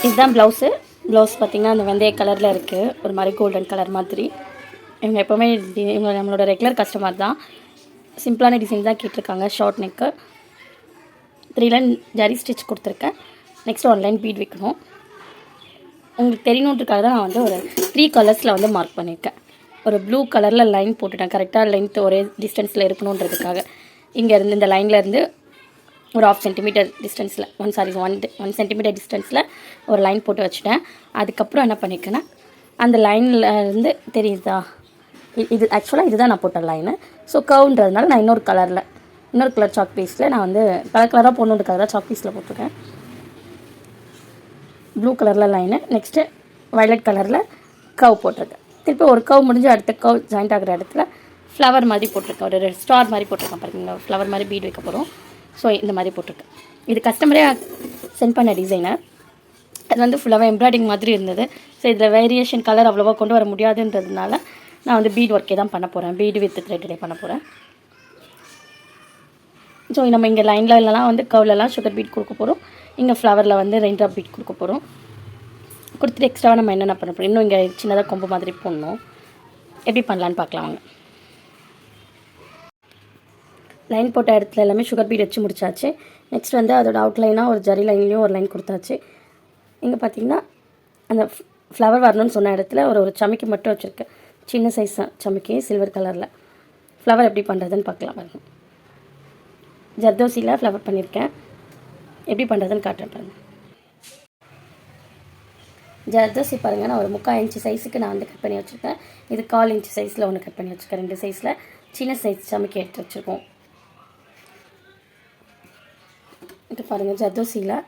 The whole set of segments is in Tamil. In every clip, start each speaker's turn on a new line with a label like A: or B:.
A: இதுதான் ப்ளவுஸு. ப்ளவுஸ் பார்த்திங்கன்னா அந்த வெந்தய கலரில் இருக்குது, ஒரு மாதிரி கோல்டன் கலர் மாதிரி. இவங்க எப்போவுமே இவங்க நம்மளோட ரெகுலர் கஸ்டமர் தான். சிம்பிளான டிசைன் தான் கேட்டிருக்காங்க. Short neck, 3 line zari stitch கொடுத்துருக்கேன். நெக்ஸ்ட் 1 லைன் பீட் வைக்கணும். உங்களுக்கு தெரியணுன்றதுக்காக தான் நான் வந்து ஒரு 3 கலர்ஸில் வந்து மார்க் பண்ணியிருக்கேன். ஒரு ப்ளூ கலரில் லைன் போட்டுட்டேன், கரெக்டாக லென்த் ஒரே டிஸ்டன்ஸில் இருக்கணுன்றதுக்காக. இங்கேருந்து இந்த லைன்லேருந்து ஒரு 1/2 சென்டிமீட்டர் டிஸ்டன்ஸில் 1 சென்டிமீட்டர் டிஸ்டன்ஸில் ஒரு லைன் போட்டு வச்சுட்டேன். அதுக்கப்புறம் என்ன பண்ணியிருக்கேன்னா, அந்த லைனில் இருந்து தெரியுதா, இது ஆக்சுவலாக இதுதான் நான் போட்ட லைனு. ஸோ கவுன்றதுனால நான் இன்னொரு கலர் சாக் பீஸில் நான் வந்து கலராக போடணுன்றதுக்காக தான் சாக் பீஸில் போட்டிருக்கேன். ப்ளூ கலரில் லைனு, நெக்ஸ்ட்டு வயலட் கலரில் கவ் போட்டிருக்கேன். திருப்பி ஒரு கவ் முடிஞ்சு அடுத்த கவ் ஜாயிண்ட் ஆகிற இடத்துல ஃப்ளவர் மாதிரி போட்டிருக்கேன், ஒரு ஸ்டார் மாதிரி போட்டிருக்கேன் பாருங்க, ஃப்ளவர் மாதிரி பீட் வைக்க போகிறோம். ஸோ இந்த மாதிரி போட்டிருக்கேன். இது கஸ்டமரே சென்ட் பண்ண டிசைனர். அது வந்து ஃபுல்லாகவே எம்ப்ராய்டிங் மாதிரி இருந்தது. ஸோ இதில் வேரியேஷன் கலர் அவ்வளோவா கொண்டு வர முடியாதுன்றதுனால நான் வந்து பீட் ஒர்க்கே தான் பண்ண போகிறேன், பீடு வித் த்ரெட்டே பண்ண போகிறேன். ஸோ நம்ம இங்கே லைன்லலாம் வந்து கவ்லலாம் சுகர் பீட் கொடுக்க போகிறோம், இங்கே ஃப்ளவரில் வந்து ரெயின் ட்ராப் பீட் கொடுக்க போகிறோம். கொடுத்துட்டு எக்ஸ்ட்ராவாக நம்ம என்னென்ன பண்ண போகிறோம், இன்னும் இங்கே சின்னதாக கொம்பு மாதிரி போடணும். எப்படி பண்ணலான்னு பார்க்கலாம் வாங்க. லைன் போட்ட இடத்துல எல்லாமே சுகர் பீட் வச்சு முடிச்சாச்சு. நெக்ஸ்ட் வந்து அதோட அவுட்லைனாக ஒரு ஜரி லைன்லேயும் ஒரு லைன் கொடுத்தாச்சு. இங்கே பார்த்திங்கன்னா அந்த ஃப்ளவர் வரணும்னு சொன்ன இடத்துல ஒரு சமைக்கி மட்டும் வச்சுருக்கேன், சின்ன சைஸ் சமைக்கி சில்வர் கலரில். ஃப்ளவர் எப்படி பண்ணுறதுன்னு பார்க்கலாம் பாருங்க. ஜர்தோசியில் ஃப்ளவர் பண்ணியிருக்கேன், எப்படி பண்ணுறதுன்னு காட்டுறேன் பாருங்கள். ஜர்தோசி பாருங்கள், நான் ஒரு 3/4 இன்ச்சு சைஸுக்கு நான் வந்து கட் பண்ணி வச்சுருக்கேன். இது 1/4 இன்ச்சு சைஸில் ஒன்று கட் பண்ணி வச்சுருக்கேன். 2 சைஸில் சின்ன சைஸ் சமைக்கி எடுத்து வச்சுருக்கோம். இது பாருங்கள் ஜர்தோசியில்.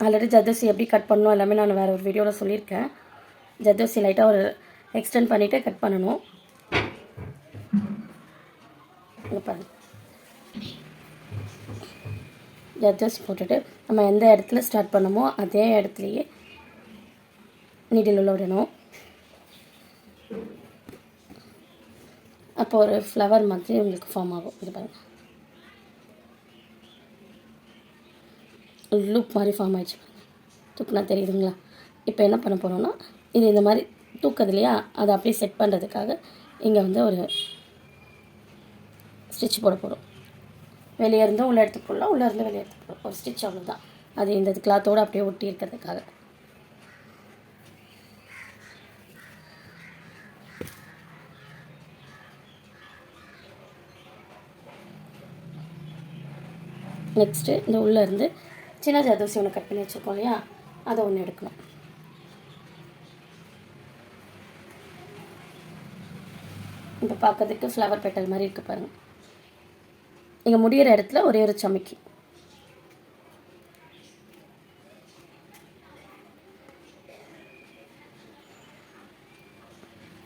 A: ஆல்ரெடி ஜர்தோசி எப்படி கட் பண்ணணும் எல்லாமே நான் வேறு ஒரு வீடியோவில் சொல்லியிருக்கேன். ஜர்தோசி லைட்டாக ஒரு எக்ஸ்டெண்ட் பண்ணிவிட்டு கட் பண்ணணும். இங்கே பாருங்கள், ஜர்தோசி போட்டுட்டு நம்ம எந்த இடத்துல ஸ்டார்ட் பண்ணமோ அதே இடத்துலையே நீடில் உள்ள விடணும். அப்போ ஒரு ஃப்ளவர் மாதிரி உங்களுக்கு ஃபார்ம் ஆகும். இது பாருங்கள், லூப் மாதிரி ஃபார்ம் ஆகிடுச்சு. தூக்குனா தெரியுதுங்களா? இப்போ என்ன பண்ண போகிறோன்னா, இது இந்த மாதிரி தூக்குது இல்லையா, அதை அப்படியே செட் பண்ணுறதுக்காக இங்கே வந்து ஒரு ஸ்டிச் போட போகிறோம். வெளியே இருந்தும் உள்ளே எடுத்து போடலாம், உள்ளே இருந்து வெளியே எடுத்து போடலாம். ஒரு ஸ்டிச் அவ்வளோதான். அது இந்த கிளாத்தோடு அப்படியே ஒட்டி இருக்கிறதுக்காக. நெக்ஸ்ட்டு இந்த உள்ளே இருந்து சின்ன ஜர்தோசி ஒன்று கட் பண்ணி வச்சுருக்கோம் இல்லையா, அதை ஒன்று எடுக்கணும். இப்போ பார்க்கறதுக்கு ஃப்ளவர் பெட்டல் மாதிரி இருக்குது பாருங்கள். இங்கே முடிகிற இடத்துல ஒரே ஒரு சமைக்கி.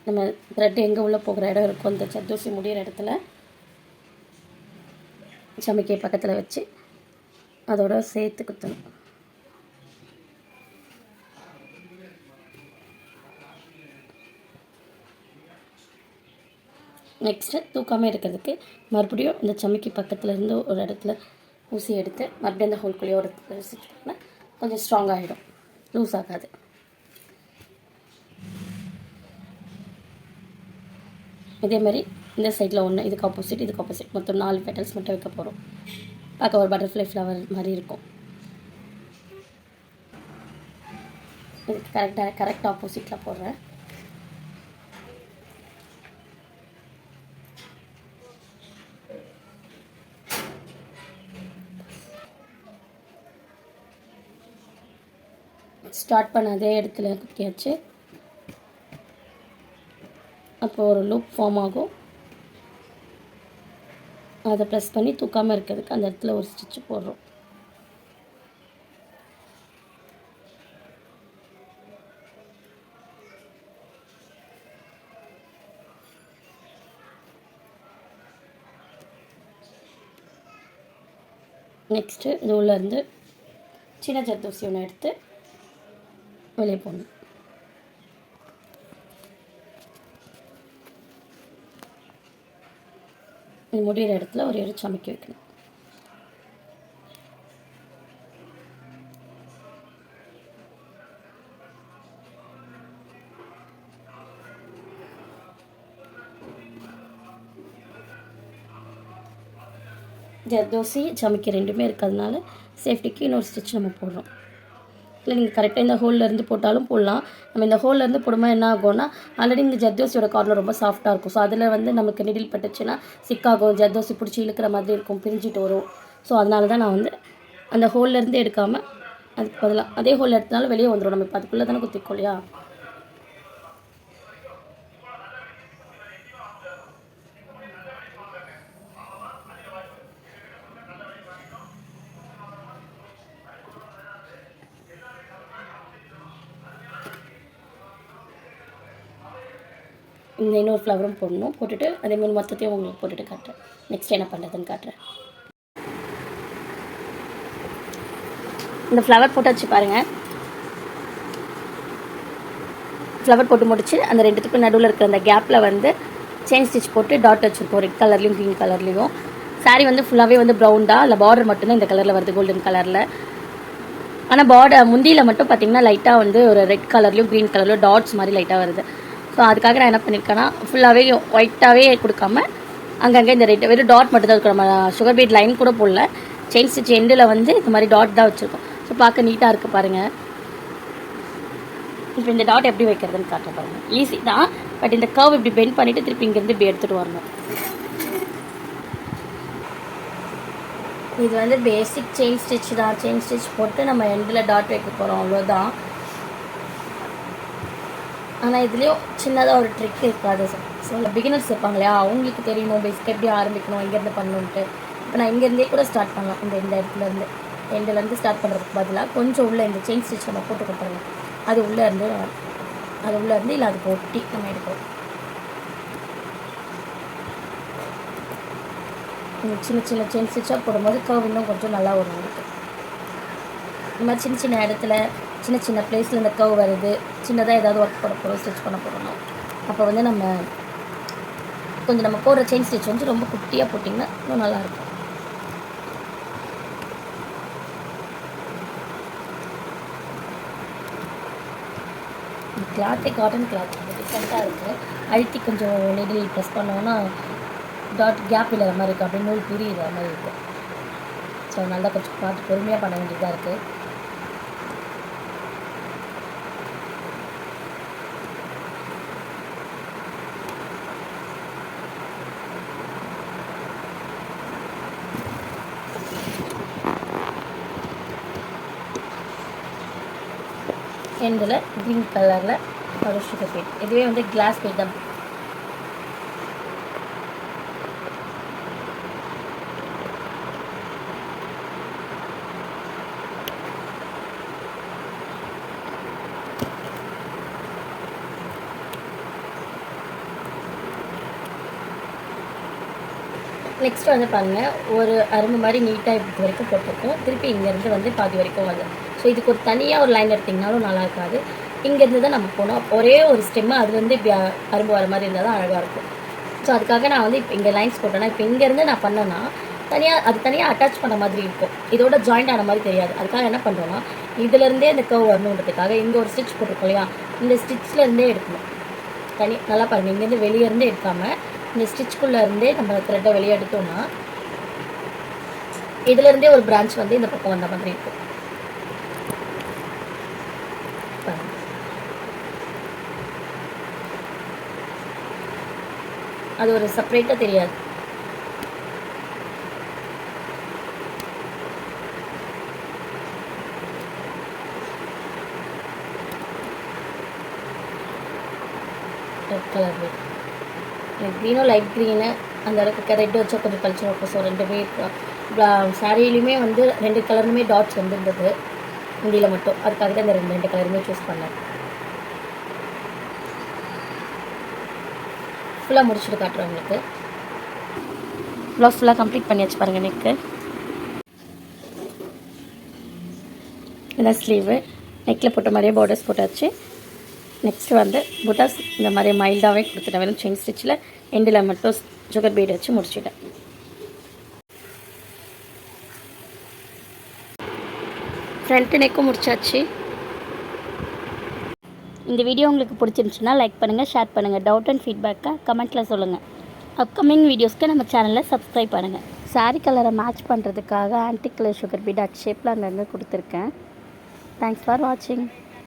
A: நம்ம த்ரெட் எங்கே உள்ளே போகிற இடம் இருக்கும், அந்த ஜர்தோசி முடிகிற இடத்துல சமைக்கியை பக்கத்தில் வச்சு அதோட சேர்த்து குத்தணும். நெக்ஸ்ட்டு தூக்காமல் இருக்கிறதுக்கு மறுபடியும் இந்த சமைக்கி பக்கத்தில் இருந்து ஒரு இடத்துல ஊசி எடுத்து மறுபடியும் அந்த ஹோல்குள்ளேயே ஒரு ஸ்டிச் பண்ணால் கொஞ்சம் ஸ்ட்ராங் ஆகிடும், லூஸ் ஆகாது. இதே மாதிரி இந்த சைடில் ஒன்று, இதுக்கு ஆப்போசிட் மொத்தம் 4 பெட்டல்ஸ் மட்டும் வைக்க போகிறோம். பார்க்க ஒரு பட்டர்ஃப்ளை ஃப்ளவர் மாதிரி இருக்கும். இதுக்கு கரெக்ட் ஆப்போசிட்டில் போடுறேன். ஸ்டார்ட் பண்ண அதே இடத்துல குத்தியாச்சு. அப்போ ஒரு லூப் ஃபார்ம் ஆகும், அதை ப்ரெஸ் பண்ணி தூக்காமல் இருக்கிறதுக்கு அந்த இடத்துல ஒரு ஸ்டிச்சு போடுறோம். நெக்ஸ்ட்டு இது உள்ளேருந்து சின்ன ஜர்தோசி ஒன்று எடுத்து வெளியே போடணும். இது முடிகிற இடத்துல ஒரு சமைக்கி வைக்கணும். ஜர்தோசி ஜமிக்கி ரெண்டுமே இருக்கிறதுனால சேஃப்டிக்கு இன்னொரு ஸ்டிச் நம்ம போடுறோம். இல்லை நீங்கள் கரெக்டாக இந்த ஹோல்லேருந்து போட்டாலும் போடலாம். நம்ம இந்த ஹோல்லேருந்து போடும்போது என்ன ஆகும்னா ஆல்ரெடி இந்த ஜர்தோசியோட கார்னர் ரொம்ப சாஃப்டாக இருக்கும். ஸோ அதில் வந்து நமக்கு நிடில் பட்டுச்சுன்னா சிக்காகும், ஜர்தோசி பிடிச்சி இழுக்கிற மாதிரி இருக்கும், பிரிஞ்சிட்டு வரும். ஸோ அதனால தான் நான் வந்து அந்த ஹோல்லேருந்து எடுக்காமல் அதுக்கு பதிலாக அதே ஹோல் எடுத்தனாலும் வெளியே வந்துடும். நம்ம இப்போ அதுக்குள்ளே தானே குத்திக்கோ இல்லையா. இந்த இன்னொரு ஃப்ளவரும் போடணும். போட்டுட்டு அதேமாதிரி மொத்தத்தையும் உங்களுக்கு போட்டுட்டு காட்டுறேன். நெக்ஸ்ட் என்ன பண்ணுறதுன்னு காட்டுறேன். இந்த ஃப்ளவர் போட்டாச்சு பாருங்கள். ஃப்ளவர் போட்டு முடிச்சு அந்த ரெண்டுத்துக்கும் நடுவில் இருக்கிற அந்த கேப்பில் வந்து செயின் ஸ்டிச் போட்டு டாட் வச்சுருக்கோம். ரெட் கலர்லேயும் க்ரீன் கலர்லேயும். சாரீ வந்து ஃபுல்லாகவே வந்து ப்ரௌன் தான். இல்லை பார்டர் மட்டும்தான் இந்த கலரில் வருது, கோல்டன் கலரில். ஆனால் பார்டர் முந்தியில் மட்டும் பார்த்திங்கன்னா லைட்டாக வந்து ஒரு ரெட் கலர்லேயும் க்ரீன் கலர்லேயும் டாட்ஸ் மாதிரி லைட்டாக வருது. ஸோ அதுக்காக நான் என்ன பண்ணியிருக்கேன்னா ஃபுல்லாகவே ஒயிட்டாகவே கொடுக்காம அங்கங்கே இந்த ரெட் வெறும் டாட் மட்டும் தான் இருக்கும். நம்ம சுகர் பீட் லைன் கூட போடல. செயின் ஸ்டிச் எண்டில் வந்து இந்த மாதிரி டாட் தான் வச்சுருக்கோம். ஸோ பார்க்க நீட்டாக இருக்குது பாருங்கள். இப்போ இந்த டாட் எப்படி வைக்கிறதுன்னு காட்ட பாருங்கள். ஈஸி தான். பட் இந்த கர்வ் இப்படி பெண்ட் பண்ணிவிட்டு திருப்பி இங்கேருந்து இப்படி எடுத்துகிட்டு வரணும். இது வந்து பேசிக் செயின் ஸ்டிச் தான். செயின் ஸ்டிச் போட்டு நம்ம எண்டில் டாட் வைக்க போகிறோம், அவ்வளோதான். ஆனால் இதுலேயும் சின்னதாக ஒரு ட்ரிக் இருக்காது. ஸோ பிகினர்ஸ் இருப்பாங்க இல்லையா, அவங்களுக்கு தெரியணும் பேசிக்காக எப்படி ஆரம்பிக்கணும், எங்கேருந்து பண்ணணுன்ட்டு. இப்போ நான் இங்கேருந்தே கூட ஸ்டார்ட் பண்ணலாம். இந்த இடத்துலேருந்து எண்டுலேருந்து ஸ்டார்ட் பண்ணுறதுக்கு பதிலாக கொஞ்சம் உள்ளே இந்த செயின் ஸ்டிச் நம்ம போட்டு கொடுத்துருவோம். அது உள்ளே இருந்து இல்லை அதுக்கு ஒட்டி நம்ம எடுக்கிறோம். சின்ன சின்ன செயின் ஸ்டிச்சாக போடும்போது கர்வ் இன்னும் கொஞ்சம் நல்லா வரும் இருக்குது. இந்த மாதிரி சின்ன சின்ன இடத்துல சின்ன சின்ன பிளேஸில் இந்த கர்வ் வருது. சின்னதாக ஏதாவது ஒர்க் பண்ண போகிறோம், ஸ்டிச் பண்ண போகிறோம். அப்போ வந்து நம்ம கொஞ்சம் நம்ம போடுற செயின் ஸ்டிச் வந்து ரொம்ப குட்டியாக போட்டிங்கன்னா இன்னும் நல்லாயிருக்கும். கிளாத்தே காட்டன் கிளாத் டிஃப்ரெண்ட்டாக இருக்குது. அழுத்தி கொஞ்சம் நெடில் ப்ரெஸ் பண்ணோன்னா டாட் கேப் இல்லாத மாதிரி இருக்குது. அப்படியே நூல் பிரியிற மாதிரி இருக்குது. ஸோ நல்லா கொஞ்சம் பார்த்து பொறுமையாக பண்ண வேண்டியதாக இருக்குது. எண்டில் க்ரீன் கலரில் ஒரு சுகர் பீட். இதுவே வந்து கிளாஸ் பீட் தான். நெக்ஸ்ட் வந்து பாருங்கள், ஒரு அரும்பு மாதிரி நீட்டாக இப்படி வரைக்கும் போட்டிருக்கோம். திருப்பி இங்கேருந்து வந்து பாதி வரைக்கும் வருது. ஸோ இதுக்கு ஒரு தனியாக ஒரு லைன் எடுத்திங்கனாலும் நல்லா இருக்காது. இங்கேருந்து தான் நம்ம போனோம். ஒரே ஒரு ஸ்டெம்மை அது வந்து இப்படி அரும்பு வர மாதிரி இருந்தால் தான் அழகாக இருக்கும். ஸோ அதுக்காக நான் வந்து இப்போ இங்கே லைன்ஸ் போட்டேன்னா இப்போ இங்கேருந்து நான் பண்ணேன்னா தனியாக அட்டாச் பண்ண மாதிரி இருக்கும். இதோட ஜாயிண்ட் ஆன மாதிரி தெரியாது. அதுக்காக என்ன பண்ணுறோன்னா இதிலேருந்தே அந்த கர்வ் வரணுன்றதுக்காக இங்கே ஒரு ஸ்டிச் போட்டிருக்கோம் இல்லையா, இந்த ஸ்டிச்லேருந்தே எடுக்கணும். நல்லா பாருங்கள், இங்கேருந்து வெளியேருந்து எடுக்காமல் இந்த ஸ்டிச்சுக்குள்ளே இருந்தே நம்ம த்ரெட்டை வெளியே எடுத்தோம்னா இதுலேருந்தே ஒரு பிரான்ச் வந்து இந்த பக்கம் வந்த மாதிரி இருக்கும். அது ஒரு செப்பரேட்டாக தெரியாது. ரெட் கலர் க்ரீனும் லைட் க்ரீனு அந்த அளவுக்கு ரெட் வச்சா கொஞ்சம் கழிச்சு இருக்கும். ஸோ ரெண்டுமே சாரிலையுமே வந்து ரெண்டு கலருமே டாட்ஸ் வந்துருந்தது இந்தியில் மட்டும். அதுக்காக தான் இந்த ரெண்டு கலருமே சூஸ் பண்ணேன். ஃபுல்லாக முடிச்சுட்டு காட்டுறேன் உங்களுக்கு. ப்ளவுஸ் ஃபுல்லாக கம்ப்ளீட் பண்ணியாச்சு பாருங்கள். இதான் ஸ்லீவு. நெக்கில் போட்ட மாதிரியே பார்டர்ஸ் போட்டாச்சு. நெக்ஸ்ட்டு வந்து புட்டாஸ் இந்த மாதிரி மைல்டாகவே கொடுத்துட்டேன். வெறும் செயின் ஸ்டிச்சில் எண்டில் மட்டும் சுகர் பீட் வச்சு முடிச்சுட்டேன். ஃப்ரண்ட் நெக்கும் முடிச்சாச்சு. இந்த வீடியோ உங்களுக்கு பிடிச்சிருந்துச்சுன்னா லைக் பண்ணுங்கள், ஷேர் பண்ணுங்கள். டவுட் அண்ட் ஃபீட்பேக்கை கமெண்ட்டில் சொல்லுங்கள். அப்கமிங் வீடியோஸ்க்கு நம்ம சேனலை சப்ஸ்கிரைப் பண்ணுங்கள். saree கலரை மேட்ச் பண்ணுறதுக்காக ஆன்டிக் கலர் சுகர் பீட் ஷேப்பில் அங்கங்கே கொடுத்துருக்கேன். தேங்க்ஸ் ஃபார் வாட்சிங்.